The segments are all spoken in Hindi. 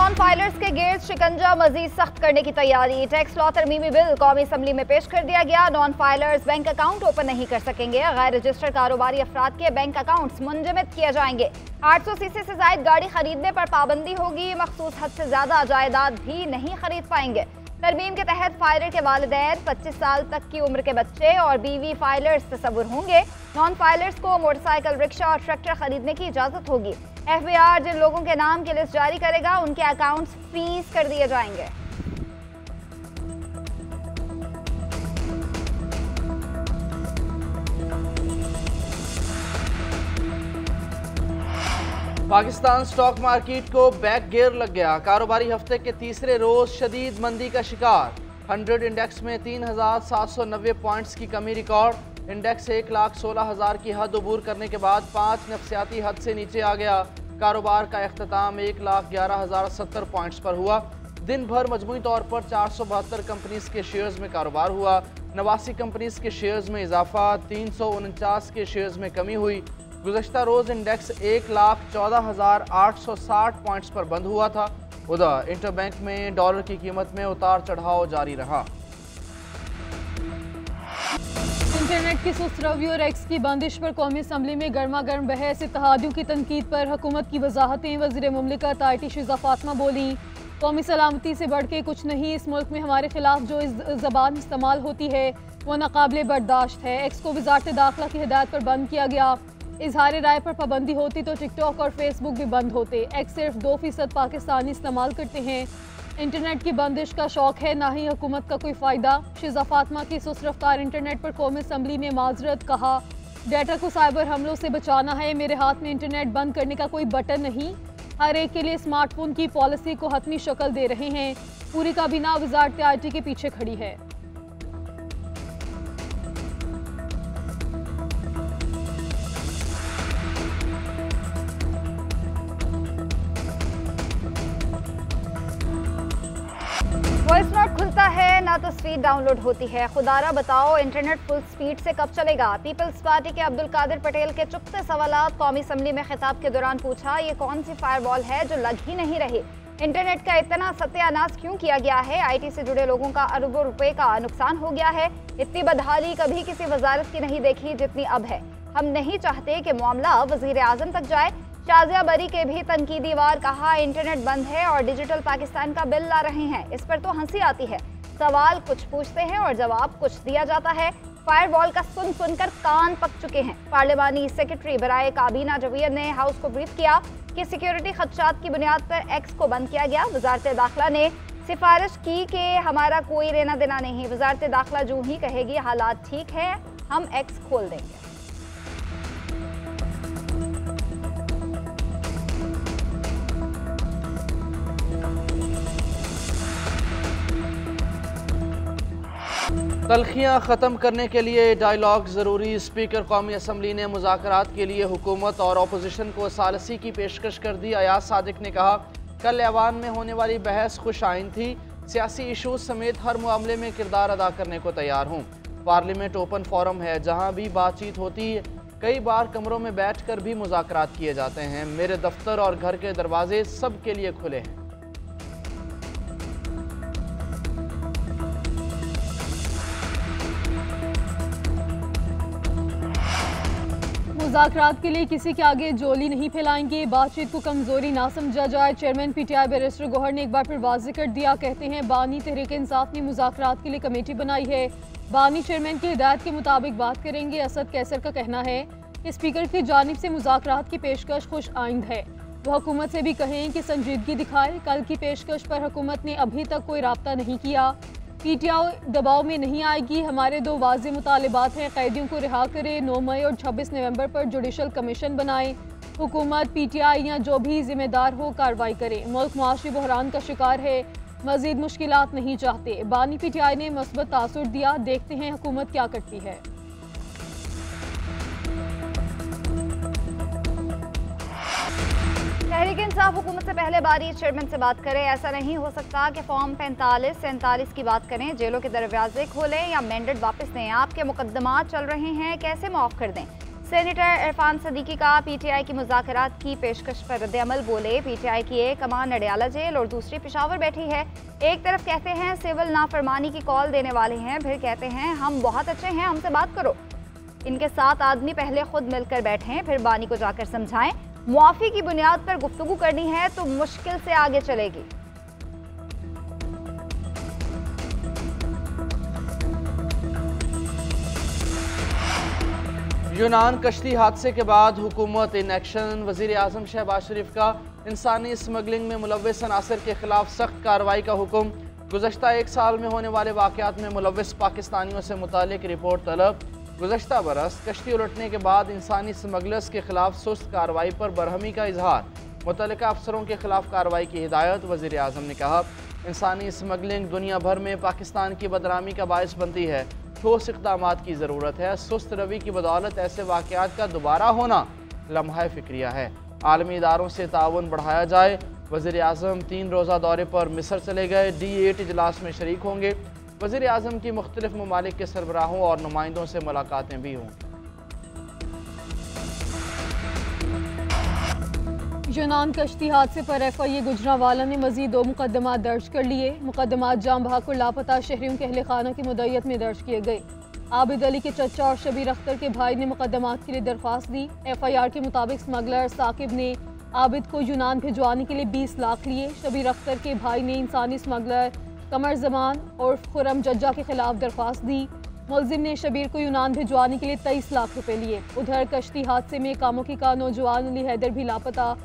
नॉन फाइलर्स के गिर्द शिकंजा मजीद सख्त करने की तैयारी। टैक्स लॉ तरमीमी बिल कौमी असम्बली में पेश कर दिया गया। Non filers bank account open नहीं कर सकेंगे। गैर रजिस्टर्ड कारोबारी अफराद के बैंक अकाउंट्स मुंजमद किए जाएंगे। 800 सीसी से जायद गाड़ी खरीदने पर पाबंदी होगी। मखसूस हद से ज्यादा जायदाद भी नहीं खरीद पाएंगे। तरमीम के तहत फाइलर के वालिदैन, 25 साल तक की उम्र के बच्चे और बीवी फाइलर्स तस्वुर होंगे। नॉन फाइलर्स को मोटरसाइकिल, रिक्शा और ट्रैक्टर खरीदने की इजाजत होगी। FBI जिन लोगों के नाम की लिस्ट जारी करेगा उनके अकाउंट्स फ्रीज कर दिए जाएंगे। पाकिस्तान स्टॉक मार्केट को बैक गियर लग गया। कारोबारी हफ्ते के तीसरे रोज शदीद मंदी का शिकार। 100 इंडेक्स में 3790 पॉइंट्स की कमी रिकॉर्ड। इंडेक्स 1,16,000 की हद अबूर करने के बाद 5 नफ्सियाती हद से नीचे आ गया। कारोबार का इख्तिताम 1,11,070 पॉइंट्स पर हुआ। दिन भर मजमूई तौर पर 472 कंपनीज के शेयर्स में कारोबार हुआ। 89 कंपनीज के शेयर्स में इजाफा, 349 के शेयर्स में कमी हुई। गुज़श्ता रोज़ इंडेक्स 1,14,860 पॉइंट्स पर बंद हुआ था। उधर इंटरबैंक में डॉलर की कीमत में उतार चढ़ाव जारी रहा। इंटरनेट की सुस्त रवि और एक्स की बंदिश पर कौमी असम्बली में गर्मा गर्म बहस। इत्तेहादियों की तनकीद पर हुकूमत की वजाहतें। वज़ीर मुमलिकत IT शिज़ा फातिमा बोली, कौमी सलामती से बढ़ के कुछ नहीं। इस मुल्क में हमारे खिलाफ जो ज़बान इस्तेमाल होती है वो नाकाबिले बर्दाश्त है। एक्स को वजारत दाखिला की हिदायत पर बंद किया गया। इजहार राय पर पाबंदी होती तो टिकटॉक और फेसबुक भी बंद होते। एक्स सिर्फ 2% पाकिस्तानी इस्तेमाल करते हैं। इंटरनेट की बंदिश का शौक है, ना ही हुकूमत का कोई फ़ायदा। शिज़ा फातिमा की सुस्त रफ्तार इंटरनेट पर कौमी असम्बली में माजरत। कहा, डाटा को साइबर हमलों से बचाना है। मेरे हाथ में इंटरनेट बंद करने का कोई बटन नहीं। हर एक के लिए स्मार्टफोन की पॉलिसी को हतमी शक्ल दे रहे हैं। पूरी काबीना वजारत IT के पीछे खड़ी है। वॉइस नोट खुलता है ना तस्वीर डाउनलोड होती है। खुदारा बताओ इंटरनेट फुल स्पीड से कब चलेगा। पीपल्स पार्टी के अब्दुल कादिर पटेल के चुपते सवालात कौमी असम्बली में खिताब के दौरान पूछा, ये कौन सी फायरवॉल है जो लग ही नहीं रही। इंटरनेट का इतना सत्यानाश क्यों किया गया है। IT से जुड़े लोगों का अरबों रुपए का नुकसान हो गया है। इतनी बदहाली कभी किसी वजारत की नहीं देखी जितनी अब है। हम नहीं चाहते कि मामला वजीर आजम तक जाए। शाजिया बरी के भी तनकीदी वार कहा, इंटरनेट बंद है और डिजिटल पाकिस्तान का बिल ला रहे हैं। इस पर तो हंसी आती है। सवाल कुछ पूछते हैं और जवाब कुछ दिया जाता है। फायरवॉल का सुन सुनकर कान पक चुके हैं। पार्लिमानी सेक्रेटरी बराए काबीना जवीर ने हाउस को ब्रीफ किया कि सिक्योरिटी खदशात की बुनियाद पर एक्स को बंद किया गया। वजारत दाखिला ने सिफारिश की कि हमारा कोई लेना देना नहीं। वजारत दाखिला जो ही कहेगी हालात ठीक है, हम एक्स खोल देंगे। तलखियाँ ख़त्म करने के लिए डायलॉग ज़रूरी। स्पीकर कौमी असम्बली ने मुज़ाकरात के लिए हुकूमत और अपोजिशन को सालसी की पेशकश कर दी। अयाज सादिक ने कहा, कल ऐवान में होने वाली बहस खुश आइन थी। सियासी इशूज़ समेत हर मामले में किरदार अदा करने को तैयार हूँ। पार्लियामेंट ओपन फोरम है जहाँ भी बातचीत होती है। कई बार कमरों में बैठ कर भी मुज़ाकरात किए जाते हैं। मेरे दफ्तर और घर के दरवाजे सब के लिए खुले हैं। मुज़ाकरात के लिए किसी के आगे जोली नहीं फैलाएंगे। बातचीत को कमजोरी ना समझा जाए। चेयरमैन PTI बैरिस्टर गौहर ने एक बार फिर वाज़ेह कर दिया। कहते हैं, बानी तहरीक इंसाफ ने मुज़ाकरात के लिए कमेटी बनाई है। बानी चेयरमैन की हिदायत के मुताबिक बात करेंगे। असद कैसर का कहना है कि स्पीकर की जानिब से मुज़ाकरात की पेशकश खुश आइंद है। वो हुकूमत से भी कहें कि संजीदगी दिखाए। कल की पेशकश पर हुकूमत ने अभी तक कोई राब्ता नहीं किया। PTI दबाव में नहीं आएगी। हमारे 2 वाज़ेह मुतालिबात हैं, कैदियों को रिहा करें, 9 मई और 26 नवंबर पर जुडिशल कमीशन बनाएं। हुकूमत PTI या जो भी जिम्मेदार हो कार्रवाई करे। मुल्क मुआशी बहरान का शिकार है, मजीद मुश्किलात नहीं चाहते। बानी PTI ने मस्बत तासुर दिया। देखते हैं हुकूमत क्या करती है। तहरीक इंसाफ हुकूमत से पहले बारी चेयरमैन से बात करें। ऐसा नहीं हो सकता कि फॉर्म 45-47 की बात करें, जेलों के दरवाजे खोलें या मैंडेट वापस दें। आपके मुकदमात चल रहे हैं, कैसे माफ कर दें। सेनेटर इरफान सदीकी का पीटीआई की मुज़ाकरात की पेशकश पर रद्द-ए-अमल। बोले, पीटीआई की एक कमान नडियाला जेल और दूसरी पेशावर बैठी है। एक तरफ कहते हैं सिविल नाफरमानी की कॉल देने वाले हैं, फिर कहते हैं हम बहुत अच्छे हैं, हमसे बात करो। इनके 7 आदमी पहले खुद मिलकर बैठें, फिर बानी को जाकर समझाएं। मुआफ़ी की बुनियाद पर गुफ्तगू करनी है तो मुश्किल से आगे चलेगी। यूनान कश्ती हादसे के बाद हुकूमत इन एक्शन। वज़ीर आज़म शहबाज शरीफ का इंसानी स्मगलिंग में मुलव्वस अनासर के खिलाफ सख्त कार्रवाई का हुक्म। गुज़श्ता 1 साल में होने वाले वाक़यात में मुलव्वस पाकिस्तानियों से मुतालिक रिपोर्ट तलब। गुज़श्ता बरस कश्ती उलटने के बाद इंसानी स्मगलर्स के खिलाफ सुस्त कार्रवाई पर बरहमी का इजहार। मुतल्लिका अफसरों के खिलाफ कार्रवाई की हिदायत। वज़ीर आज़म ने कहा, इंसानी स्मगलिंग दुनिया भर में पाकिस्तान की बदनामी का बायस बनती है। ठोस इक़दामात की ज़रूरत है। सुस्त रवि की बदौलत ऐसे वाक़यात का दोबारा होना लम्हा फ़िक्रिया है। आलमी इदारों से ताउन बढ़ाया जाए। वज़ीर आज़म 3 रोज़ा दौरे पर मिस्र चले गए। D8 इजलास में शरीक होंगे। वज़ीर आज़म की मुख्तलिफ ममालिक के सरबराहों और नुमाइंदों से मुलाकातें भी होंगी। यूनान कश्ती हादसे पर FIA गुजरांवाला ने मजीद 2 मुकदमात दर्ज कर लिए। मुकदमात जाम बहाक और लापता शहरियों के अहल खाना की मुद्दत में दर्ज किए गए। आबिद अली के चचा और शबीर अख्तर के भाई ने मुकदमात के लिए दरख्वास्त दी। FIR के मुताबिक स्मगलर साकिब ने आबिद को यूनान भिजवाने के लिए 20 लाख लिए। शबीर अख्तर के भाई ने इंसानी स्मगलर कमर जमान और खुरम जज्जा के खिलाफ दरख्वास्त दी। मुलजिम ने शबीर को यूनान भिजवाने के लिए 23 लाख रुपए लिए। उधर कश्ती हादसे में कामुकी का नौजवान अली हैदर भी लापता।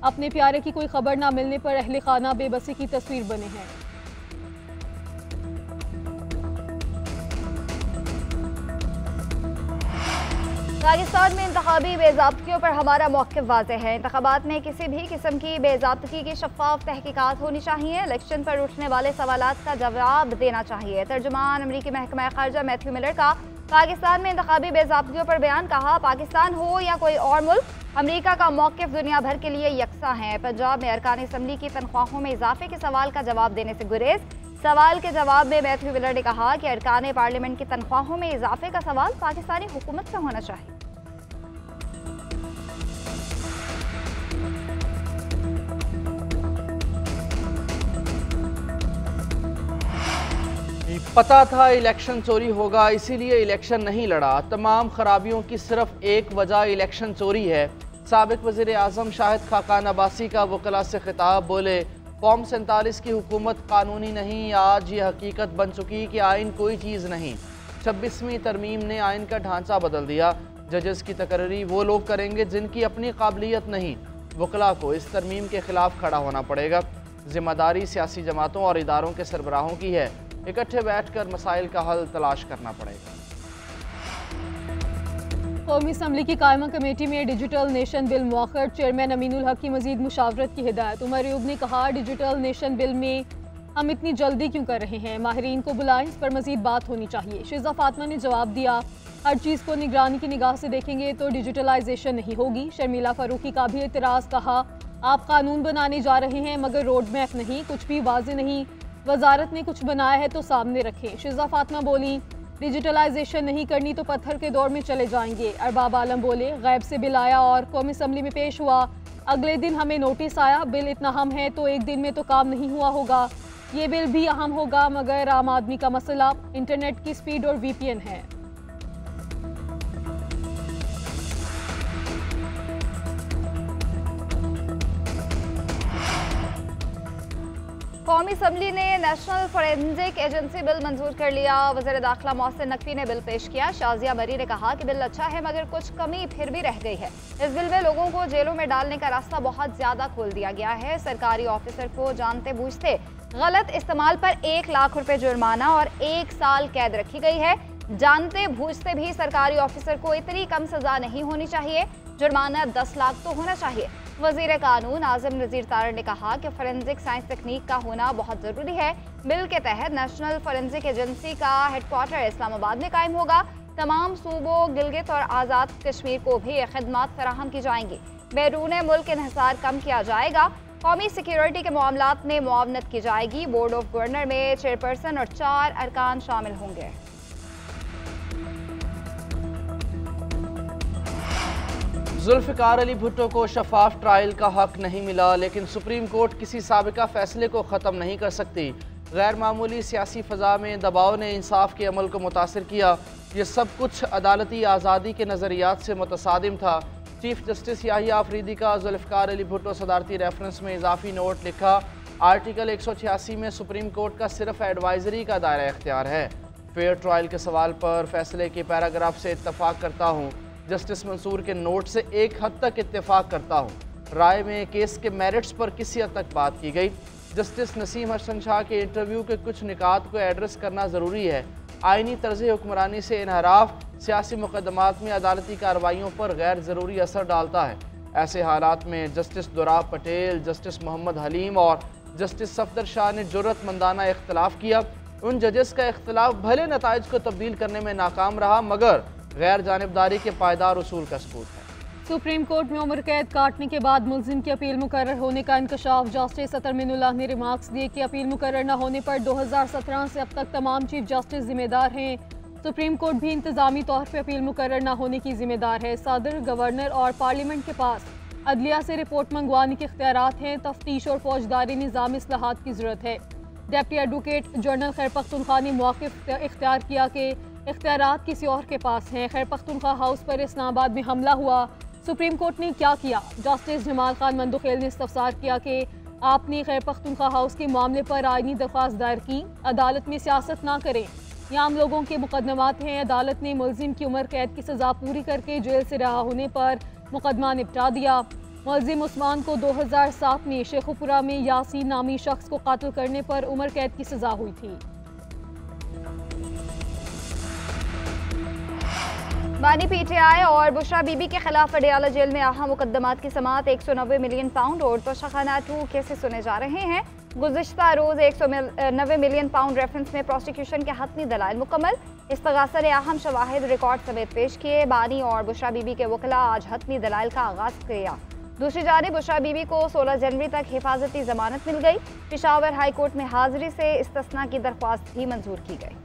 अपने प्यारे की कोई खबर ना मिलने पर अहले खाना बेबसी की तस्वीर बने हैं। पाकिस्तान में इंतखाबी बेज़ाब्तियों पर हमारा मौक़िफ़ वाज़ेह है। इंतखाबात में किसी भी किस्म की बेज़ाब्तगी की शफ़ाफ़ तहकीकात होनी चाहिए। इलेक्शन पर उठने वाले सवालात का जवाब देना चाहिए। तर्जुमान अमरीकी महकमा ख़ारजा मैथ्यू मिलर का पाकिस्तान में इंतखाबी बेज़ाब्तियों पर बयान। कहा, पाकिस्तान हो या कोई और मुल्क, अमरीका का मौक़िफ़ दुनिया भर के लिए यकसा है। पंजाब में अरकान असम्बली की तनख्वाहों में इजाफे के सवाल का जवाब देने से गुरेज। सवाल के जवाब में मैथ्यू मिलर ने कहा कि अरकान पार्लियामेंट की तनख्वाहों में इजाफे का सवाल पाकिस्तानी हुकूमत से होना चाहिए। पता था इलेक्शन चोरी होगा, इसीलिए इलेक्शन नहीं लड़ा। तमाम खराबियों की सिर्फ एक वजह इलेक्शन चोरी है। साबिक वज़ीर आज़म शाहिद खाकान अब्बासी का वकला से खिताब। बोले, फॉर्म 47 की हुकूमत कानूनी नहीं, आज ये हकीकत बन चुकी कि आइन कोई चीज़ नहीं। 26वीं तरमीम ने आइन का ढांचा बदल दिया। जजेस की तकर्री वो लोग करेंगे जिनकी अपनी काबिलियत नहीं। वकला को इस तरमीम के खिलाफ खड़ा होना पड़ेगा। जिम्मेदारी सियासी जमातों और इदारों के सरबराहों की है। इकट्ठे बैठकर मसाइल का हल तलाश करना पड़ेगा। कौमी असम्बली की कायमा कमेटी में डिजिटल नेशन बिल मौखर। चेयरमैन अमीनुल हक की मजीद मुशावरत की हिदायत। उमर अयूब ने कहा, डिजिटल नेशन बिल में हम इतनी जल्दी क्यों कर रहे हैं, माहिरीन को बुलाएं, इस पर मजीद बात होनी चाहिए। शिजा फातिमा ने जवाब दिया, हर चीज़ को निगरानी की निगाह से देखेंगे तो डिजिटलाइजेशन नहीं होगी। शर्मिला फारूकी का भी एतराज़। कहा, आप कानून बनाने जा रहे हैं मगर रोड मैप नहीं, कुछ भी वाज़े नहीं। वजारत ने कुछ बनाया है तो सामने रखें। शिजा फातिमा बोली, डिजिटलाइजेशन नहीं करनी तो पत्थर के दौर में चले जाएंगे। अरबाब आलम बोले, गैब से बिल आया और कौमी असम्बली में पेश हुआ, अगले दिन हमें नोटिस आया, बिल इतना अहम है तो एक दिन में तो काम नहीं हुआ होगा। ये बिल भी अहम होगा मगर आम आदमी का मसला इंटरनेट की स्पीड और VPN है। कौमी असम्बली ने नेशनल फोरेंसिक एजेंसी बिल मंजूर कर लिया। वज़ीर दाखिला मोहसिन नकवी ने बिल पेश किया। शाजिया मरी ने कहा कि बिल अच्छा है मगर कुछ कमी फिर भी रह गई है। इस बिल में लोगों को जेलों में डालने का रास्ता बहुत ज्यादा खोल दिया गया है। सरकारी ऑफिसर को जानते बूझते गलत इस्तेमाल पर 1 लाख रुपए जुर्माना और 1 साल कैद रखी गई है। जानते बूझते भी सरकारी ऑफिसर को इतनी कम सजा नहीं होनी चाहिए, जुर्माना 10 लाख तो होना चाहिए। वज़ीर कानून आज़म नज़ीर तारड़ ने कहा कि फोरेंसिक साइंस तकनीक का होना बहुत ज़रूरी है। बिल के तहत नेशनल फोरेंसिक एजेंसी का हेडक्वार्टर इस्लामाबाद में कायम होगा। तमाम सूबों, गिलगित और आज़ाद कश्मीर को भी खिदमात फराहम की जाएंगी। बैरून मुल्क इन्हिसार कम किया जाएगा। कौमी सिक्योरिटी के मामलात में मुआवनत की जाएगी। बोर्ड ऑफ गवर्नर में चेयरपर्सन और 4 अरकान शामिल होंगे। जुल्फ़िकार अली भुट्टो को शफाफ ट्रायल का हक नहीं मिला, लेकिन सुप्रीम कोर्ट किसी साबिका फैसले को ख़त्म नहीं कर सकती। गैर मामूली सियासी फ़ज़ा में दबाव ने इंसाफ के अमल को मुतासिर किया। ये सब कुछ अदालती आज़ादी के नज़रियात से मुतसादिम था। चीफ जस्टिस याहिया अफरीदी का जुल्फ़िकार अली भुट्टो सदारती रेफरेंस में इजाफी नोट लिखा। आर्टिकल 186 में सुप्रीम कोर्ट का सिर्फ एडवाइजरी का दायरा इख्तियार है। फेयर ट्रायल के सवाल पर फैसले के पैराग्राफ से इत्तफाक करता हूँ। जस्टिस मंसूर के नोट से एक हद तक इत्तेफाक करता हूँ। राय में केस के मेरिट्स पर किसी हद तक बात की गई। जस्टिस नसीम हसन शाह के इंटरव्यू के कुछ निकात को एड्रेस करना ज़रूरी है। आइनी तर्ज हुक्मरानी से इनहराफ सियासी मुकदमात में अदालती कार्रवाइयों पर गैर ज़रूरी असर डालता है। ऐसे हालात में जस्टिस दुराब पटेल, जस्टिस मोहम्मद हलीम और जस्टिस सफदर शाह ने जुर्रतमंदाना इख्तलाफ किया। उन जजेस का इख्तलाफ भले नताइज को तब्दील करने में नाकाम रहा, मगर गैर जानिबदारी के पायदार उसूल का सबूत है। सुप्रीम कोर्ट में उम्र कैद काटने के बाद मुलजिम की अपील मुकर्रर होने का इंकशाफ। जस्टिस अतर मिनुल्लाह ने रिमार्क्स दिए कि अपील मुकर्रर न होने पर 2017 से अब तक तमाम चीफ जस्टिस जिम्मेदार हैं। सुप्रीम कोर्ट भी इंतजामी तौर पर अपील मुकर्रर न होने की जिम्मेदार है। सदर, गवर्नर और पार्लियामेंट के पास अदलिया से रिपोर्ट मंगवाने के इख्तियारात हैं। तफ्तीश और फौजदारी निज़ाम इस्लाहात की ज़रूरत है। डिप्टी एडवोकेट जनरल खैर पख्तूनख्वा ने मौक़िफ़ इख्तियार किया कि इख्तियारात किसी और के पास हैं। खैर पख्तूनख्वा हाउस पर इस्लामाबाद में हमला हुआ, सुप्रीम कोर्ट ने क्या किया? जस्टिस जमाल खान मंदुखेल ने इस्तफसार किया कि आपने खैर पख्तूनख्वा हाउस के मामले पर आईनी दरख्वास्त दायर की। अदालत में सियासत ना करें, ये आम लोगों के मुकदमात हैं। अदालत ने मुलजिम की उम्र कैद की सज़ा पूरी करके जेल से रहा होने पर मुकदमा निपटा दिया। मुलजिम उस्मान को 2007 में शेखुपुरा में यासीन नामी शख्स को कातिल करने पर उम्र कैद की सज़ा हुई थी। बानी पीटीआई और बुशरा बीबी के खिलाफ पटियाला जेल में अहम मुकदमात की समाअत 190 मिलियन पाउंड और तोशाखाना 2 केसेस सुने जा रहे हैं। गुज़िश्ता रोज़ 190 मिलियन पाउंड रेफरेंस में प्रोसिक्यूशन के हतमी दलाइल मुकम्मल। इस्तगासा ने अहम शवाहिद रिकॉर्ड समेत पेश किए। बानी और बुशरा बीबी के वकला आज हतमी दलाइल का आगाज किया। दूसरी जानिब बुशरा बीबी को 16 जनवरी तक हिफाजती जमानत मिल गई। पेशावर हाई कोर्ट में हाजिरी से इस्तिस्ना की दरख्वास्त भी मंजूर की गई।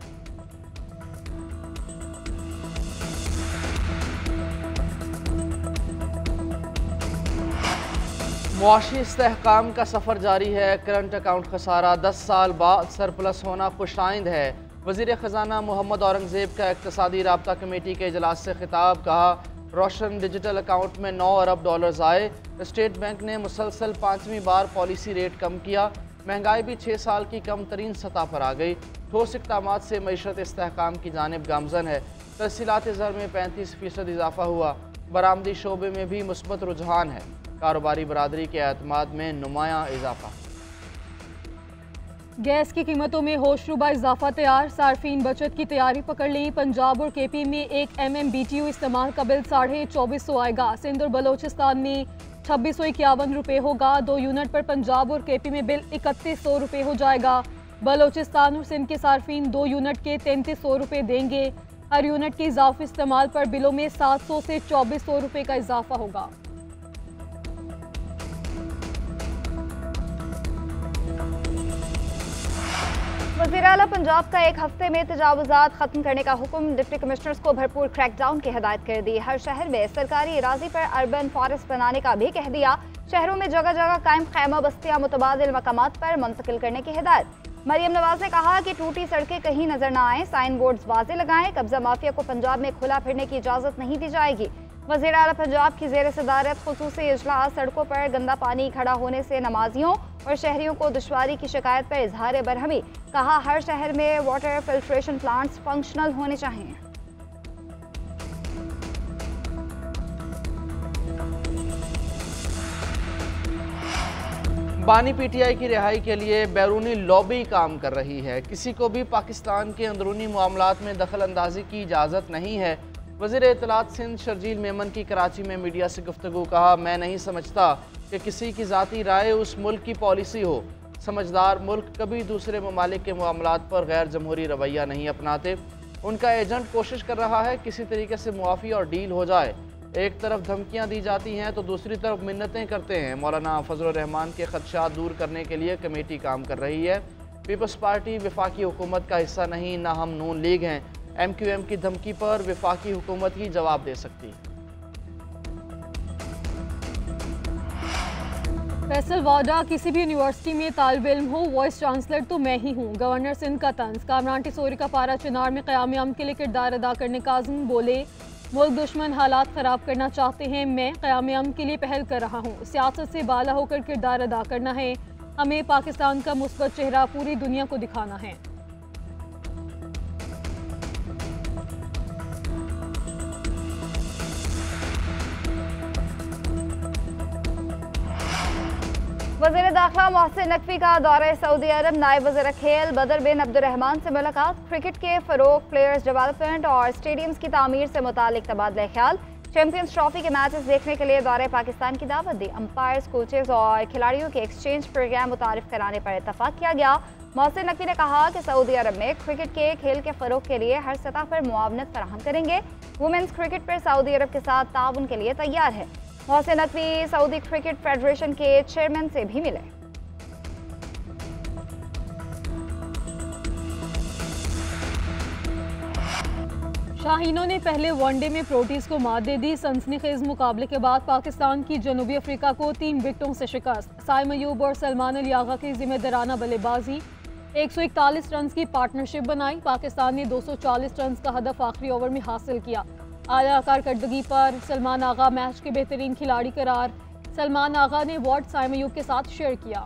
मुआशी इस्तेहकाम का सफ़र जारी है। करंट अकाउंट खसारा 10 साल बाद सरप्लस होना खुशाइंद है। वज़ीर ख़जाना मोहम्मद औरंगज़ेब का इक़्तिसादी राब्ता कमेटी के इजलास से खिताब। कहा, रोशन डिजिटल अकाउंट में 9 अरब डॉलर्स आए। स्टेट बैंक ने मुसलसल 5वीं बार पॉलिसी रेट कम किया। महंगाई भी 6 साल की कम तरीन सतह पर आ गई। ठोस इक़दामात से मईशत इस्तेहकाम की जानिब गामज़न है। तरसीलात ज़र में 35% इजाफा हुआ। बरामदी शोबे में भी मुस्बत रुझान है। कारोबारी बरादरी के एतमाद में नुमायां इजाफा। गैस की कीमतों में होशरुबा इजाफा तैयार। सार्फिन बचत की तैयारी पकड़ ली। पंजाब और केपी में 1 MMBTU इस्तेमाल का बिल 2450 आएगा। सिंध और बलोचिस्तान में 2651 रुपये होगा। 2 यूनिट पर पंजाब और केपी में बिल 3100 रुपये हो जाएगा। बलोचिस्तान और सिंध के सार्फिन 2 यूनिट के 3300 रुपये देंगे। हर यूनिट के इजाफी इस्तेमाल पर बिलों में 700 से 2400 रुपये का इजाफा होगा। वज़ीर आला पंजाब का 1 हफ्ते में तजावुज़ात खत्म करने का हुक्म। डिप्टी कमिश्नर्स को भरपूर क्रैकडाउन की हिदायत कर दी। हर शहर में सरकारी इराज़ी पर अर्बन फॉरेस्ट बनाने का भी कह दिया। शहरों में जगह जगह कायम खैमा बस्तियां मुतबादिल मकामात पर मुंतकिल करने की हिदायत। मरियम नवाज ने कहा कि टूटी सड़कें कहीं नजर न आए, साइन बोर्ड्स वाज़े लगाएं। कब्जा माफिया को पंजाब में खुला फिरने की इजाज़त नहीं दी जाएगी। वज़ीर आला पंजाब की ज़ेर सदारत खुसूसी इजलास। सड़कों पर गंदा पानी खड़ा होने से नमाजियों और शहरियों को दुश्वारी की शिकायत पर इजहार बरहमी। कहा, हर शहर में वाटर फिल्ट्रेशन प्लांट्स फंक्शनल होने चाहिए। बानी पीटीआई की रिहाई के लिए बैरूनी लॉबी काम कर रही है। किसी को भी पाकिस्तान के अंदरूनी मामलात में दखल अंदाजी की इजाज़त नहीं है। वज़ीर इत्तलात सिंध शर्जील मेमन की कराची में मीडिया से गुफ्तगू। कहा, मैं नहीं समझता कि किसी की ज़ाती राय उस मुल्क की पॉलिसी हो। समझदार मुल्क कभी दूसरे ममालिक के मामलात पर गैर जमहूरी रवैया नहीं अपनाते। उनका एजेंट कोशिश कर रहा है किसी तरीके से मुआफ़ी और डील हो जाए। एक तरफ धमकियां दी जाती हैं तो दूसरी तरफ मिन्नतें करते हैं। मौलाना फजल रहमान के खदशात दूर करने के लिए कमेटी काम कर रही है। पीपल्स पार्टी वफाकी हुकूमत का हिस्सा नहीं, ना हम नून लीग हैं। MQM की धमकी पर वफाकी हुकूमत ही जवाब दे सकती है। फैसल वाडा, किसी भी यूनिवर्सिटी में तालिब इल्म हो, वॉइस चांसलर तो मैं ही हूँ। गवर्नर सिंध का तंज। कामरान टिसोरी का पारा चिनार में क़याम अमन के लिए किरदार अदा करने काज़िम बोले, मुल्क दुश्मन हालात ख़राब करना चाहते हैं, मैं क़याम अमन के लिए पहल कर रहा हूँ। सियासत से बाला होकर किरदार अदा करना है, हमें पाकिस्तान का मुस्बत चेहरा पूरी दुनिया को दिखाना है। वज़ीर दाखिला मोहसिन नकवी का दौरा सऊदी अरब। नायब वज़ीर खेल बदर बिन अब्दुर्रहमान से मुलाकात। क्रिकेट के फ़रोग, प्लेयर्स डेवलपमेंट और स्टेडियम्स की तामीर से मुतालिक तबादला ख्याल। चैंपियंस ट्रॉफी के मैचेस देखने के लिए दौरे पाकिस्तान की दावत दी। अंपायर्स, कोचेस और खिलाड़ियों के एक्सचेंज प्रोग्राम मुतारिफ कराने पर इतफाक किया गया। मोहसिन नकवी ने कहा कि सऊदी अरब में क्रिकेट के खेल के फ़रोग के लिए हर सतह पर मुआवनत फराहम करेंगे। वुमेंस क्रिकेट पर सऊदी अरब के साथ ताउन के लिए तैयार है। Mohsin Naqvi Saudi cricket federation के चेयरमैन से भी मिले। शाहीनों ने पहले वनडे में प्रोटीज को मात दे दी। सनसनीखेज मुकाबले के बाद पाकिस्तान की जनूबी अफ्रीका को 3 विकेटों से शिकस्त। साइम अयूब और सलमान अली आगा की जिम्मेदाराना बल्लेबाजी। 141 रन की पार्टनरशिप बनाई। पाकिस्तान ने 240 रन का हदफ आखिरी ओवर में हासिल किया। आला कारकर्दगी पर सलमान आगा मैच के बेहतरीन खिलाड़ी करार। सलमान आगा ने अवार्ड साइम अयूब के साथ शेयर किया।